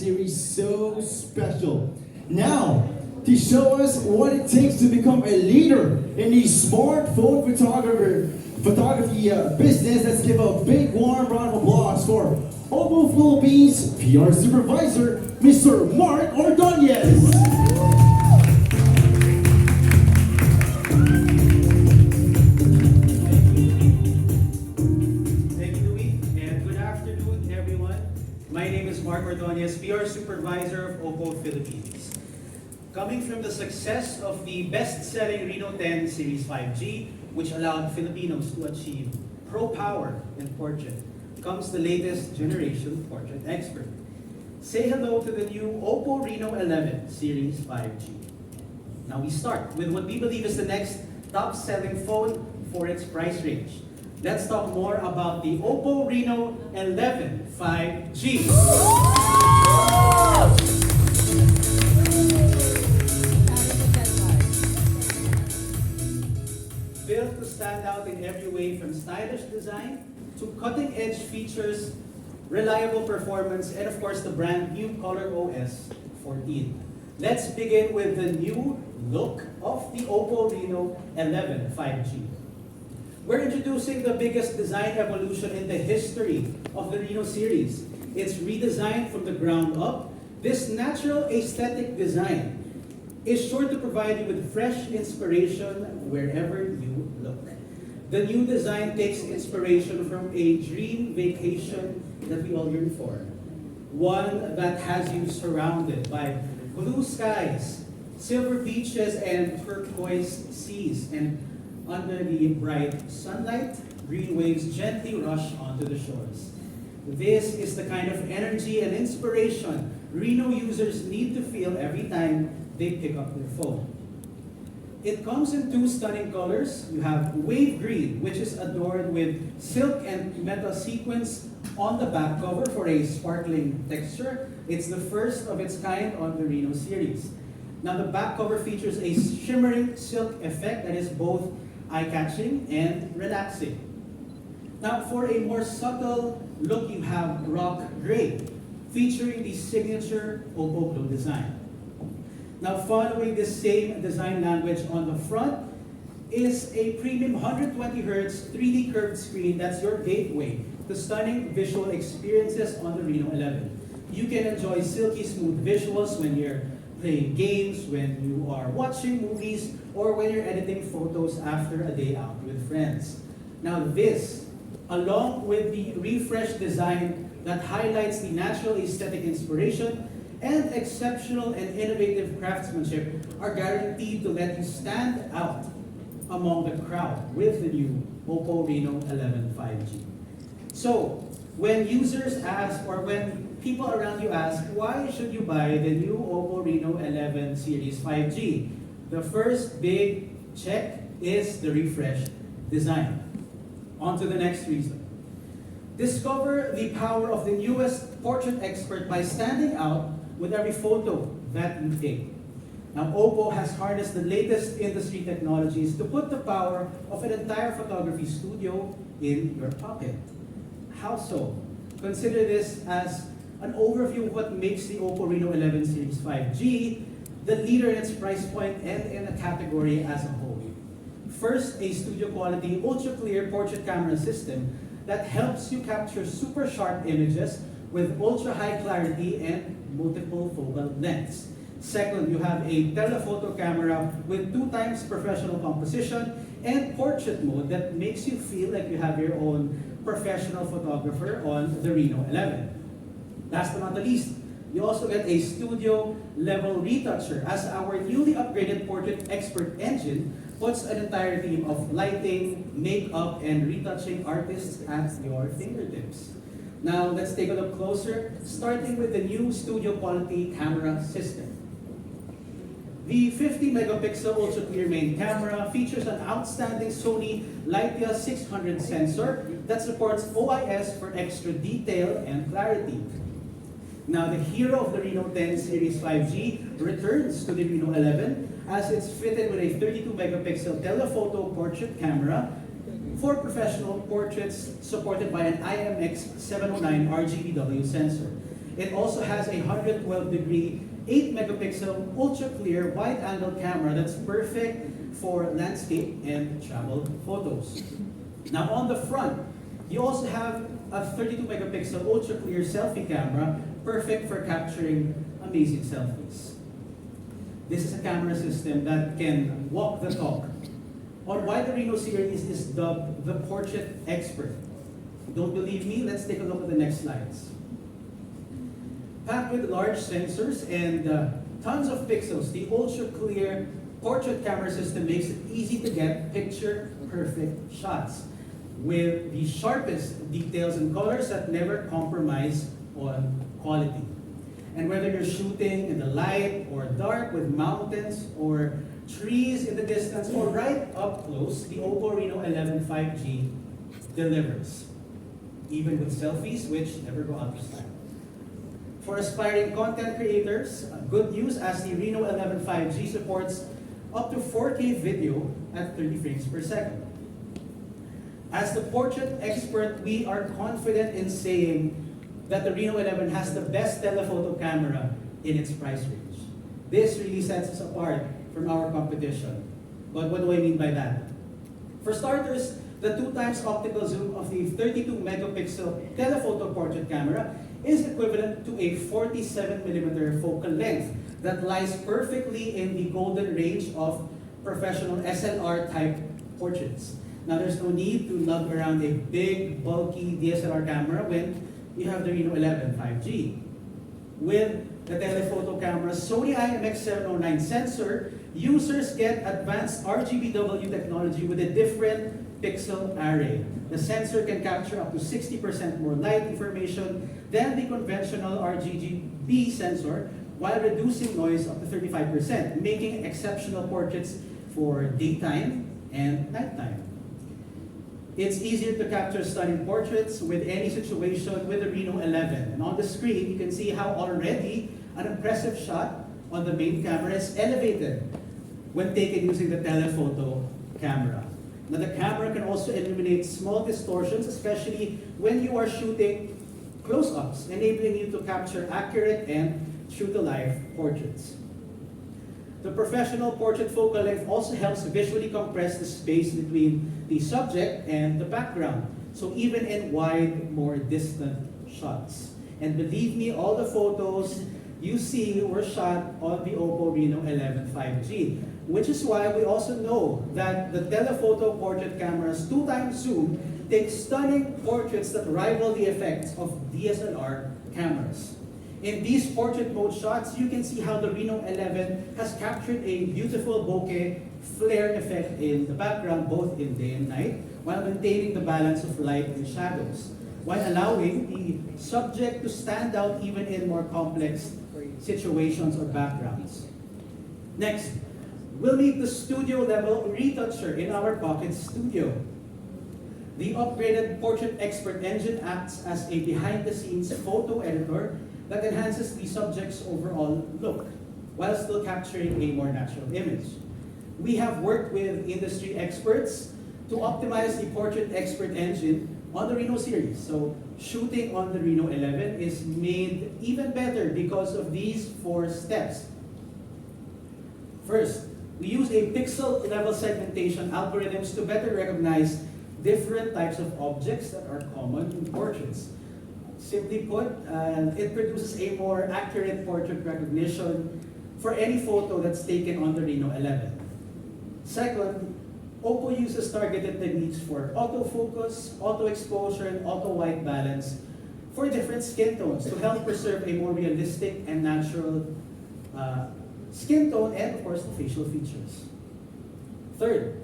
series so special. Now, to show us what it takes to become a leader in the smartphone photography business, let's give a big warm round of applause for OPPO Philippines PR Supervisor, Mr. Mark Ordonez. My name is Mark Ordonez, PR Supervisor of OPPO Philippines. Coming from the success of the best-selling Reno 10 Series 5G, which allowed Filipinos to achieve pro power in portrait, comes the latest generation portrait expert. Say hello to the new OPPO Reno 11 Series 5G. Now we start with what we believe is the next top-selling phone for its price range. Let's talk more about the OPPO Reno 11 5G. Built to stand out in every way, from stylish design to cutting-edge features, reliable performance, and of course the brand new Color OS 14. Let's begin with the new look of the OPPO Reno 11 5G. We're introducing the biggest design evolution in the history of the Reno series. It's redesigned from the ground up. This natural aesthetic design is sure to provide you with fresh inspiration wherever you look. The new design takes inspiration from a dream vacation that we all yearn for. One that has you surrounded by blue skies, silver beaches, and turquoise seas. And under the bright sunlight, green waves gently rush onto the shores. This is the kind of energy and inspiration Reno users need to feel every time they pick up their phone. It comes in two stunning colors. You have wave green, which is adorned with silk and metal sequins on the back cover for a sparkling texture. It's the first of its kind on the Reno series. Now the back cover features a shimmering silk effect that is both eye-catching and relaxing. Now for a more subtle look, you have rock gray, featuring the signature OPPO Blue design. Now following this same design language on the front is a premium 120Hz 3D curved screen that's your gateway to stunning visual experiences on the Reno 11. You can enjoy silky smooth visuals when you're playing games, when you are watching movies, or when you're editing photos after a day out with friends. Now this, along with the refreshed design that highlights the natural aesthetic inspiration and exceptional and innovative craftsmanship, are guaranteed to let you stand out among the crowd with the new OPPO Reno 11 5G. So, when users ask, or when people around you ask, why should you buy the new OPPO Reno 11 Series 5G? The first big check is the refreshed design. On to the next reason. Discover the power of the newest portrait expert by standing out with every photo that you take. Now, OPPO has harnessed the latest industry technologies to put the power of an entire photography studio in your pocket. How so? Consider this as an overview of what makes the OPPO Reno 11 Series 5G the leader in its price point and in a category as a whole. First, a studio quality ultra clear portrait camera system that helps you capture super sharp images with ultra high clarity and multiple focal lengths. Second, you have a telephoto camera with 2x professional composition and portrait mode that makes you feel like you have your own professional photographer on the Reno 11. Last but not the least, you also get a studio level retoucher, as our newly upgraded portrait expert engine puts an entire team of lighting, makeup, and retouching artists at your fingertips. Now let's take a look closer, starting with the new studio quality camera system. The 50 megapixel ultra clear main camera features an outstanding Sony Leica 600 sensor that supports OIS for extra detail and clarity. Now the hero of the Reno 10 Series 5G returns to the Reno 11 as it's fitted with a 32 megapixel telephoto portrait camera for professional portraits supported by an IMX709 RGBW sensor. It also has a 112-degree, 8-megapixel, ultra-clear, wide-angle camera that's perfect for landscape and travel photos. Now on the front, you also have a 32-megapixel, ultra-clear selfie camera, perfect for capturing amazing selfies. This is a camera system that can walk the talk. On why the Reno series is dubbed the Portrait Expert. Don't believe me? Let's take a look at the next slides. Packed with large sensors and tons of pixels, the ultra-clear portrait camera system makes it easy to get picture-perfect shots with the sharpest details and colors that never compromise on quality. And whether you're shooting in the light or dark with mountains or trees in the distance or right up close, the OPPO Reno 11 5G delivers. Even with selfies, which never go out of style. For aspiring content creators, good news as the Reno 11 5G supports up to 4K video at 30 frames per second. As the Portrait Expert, we are confident in saying that the Reno 11 has the best telephoto camera in its price range. This really sets us apart from our competition. But what do I mean by that? For starters, the 2x optical zoom of the 32-megapixel telephoto portrait camera is equivalent to a 47mm focal length that lies perfectly in the golden range of professional SLR-type portraits. Now, there's no need to lug around a big, bulky DSLR camera when you have the Reno 11 5G. With the telephoto camera's Sony IMX709 sensor, users get advanced RGBW technology with a different pixel array. The sensor can capture up to 60% more light information than the conventional RGB sensor while reducing noise up to 35%, making exceptional portraits for daytime and nighttime. It's easier to capture stunning portraits with any situation with the Reno 11. And on the screen, you can see how already an impressive shot on the main camera is elevated when taken using the telephoto camera. Now the camera can also eliminate small distortions, especially when you are shooting close-ups, enabling you to capture accurate and true-to-life portraits. The professional portrait focal length also helps visually compress the space between the subject and the background, so even in wide, more distant shots. And believe me, all the photos you see were shot on the OPPO Reno 11 5G, which is why we also know that the telephoto portrait camera's 2x zoom takes stunning portraits that rival the effects of DSLR cameras. In these portrait mode shots, you can see how the Reno 11 has captured a beautiful bokeh flare effect in the background, both in day and night, while maintaining the balance of light and shadows, while allowing the subject to stand out even in more complex situations or backgrounds. Next, we'll meet the studio-level retoucher in our Pocket Studio. The upgraded Portrait Expert engine acts as a behind-the-scenes photo editor that enhances the subject's overall look, while still capturing a more natural image. We have worked with industry experts to optimize the Portrait Expert engine on the Reno series. So shooting on the Reno 11 is made even better because of these 4 steps. First, we use a pixel-level segmentation algorithms to better recognize different types of objects that are common in portraits. Simply put, it produces a more accurate portrait recognition for any photo that's taken on the Reno 11. Second, OPPO uses targeted techniques for autofocus, auto exposure, and auto white balance for different skin tones to help preserve a more realistic and natural skin tone and, of course, the facial features. Third,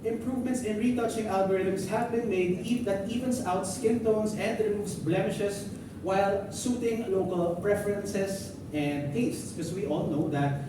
improvements in retouching algorithms have been made that evens out skin tones and removes blemishes while suiting local preferences and tastes, because we all know that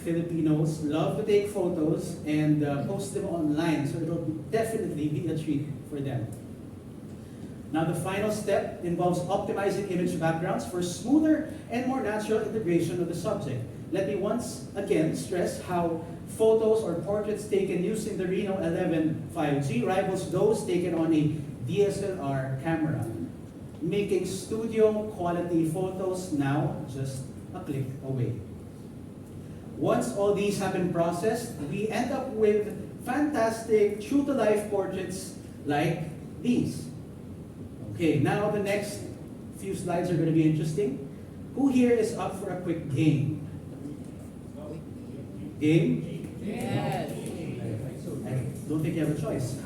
Filipinos love to take photos and post them online, so it'll definitely be a treat for them. Now the final step involves optimizing image backgrounds for smoother and more natural integration of the subject. Let me once again stress how photos or portraits taken using the Reno 11 5G rivals those taken on a DSLR camera. making studio quality photos now just a click away. Once all these have been processed, we end up with fantastic true-to-life portraits like these. Okay, now the next few slides are going to be interesting. Who here is up for a quick game? Game? Yes. I don't think you have a choice.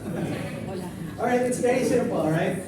All right, it's very simple, all right?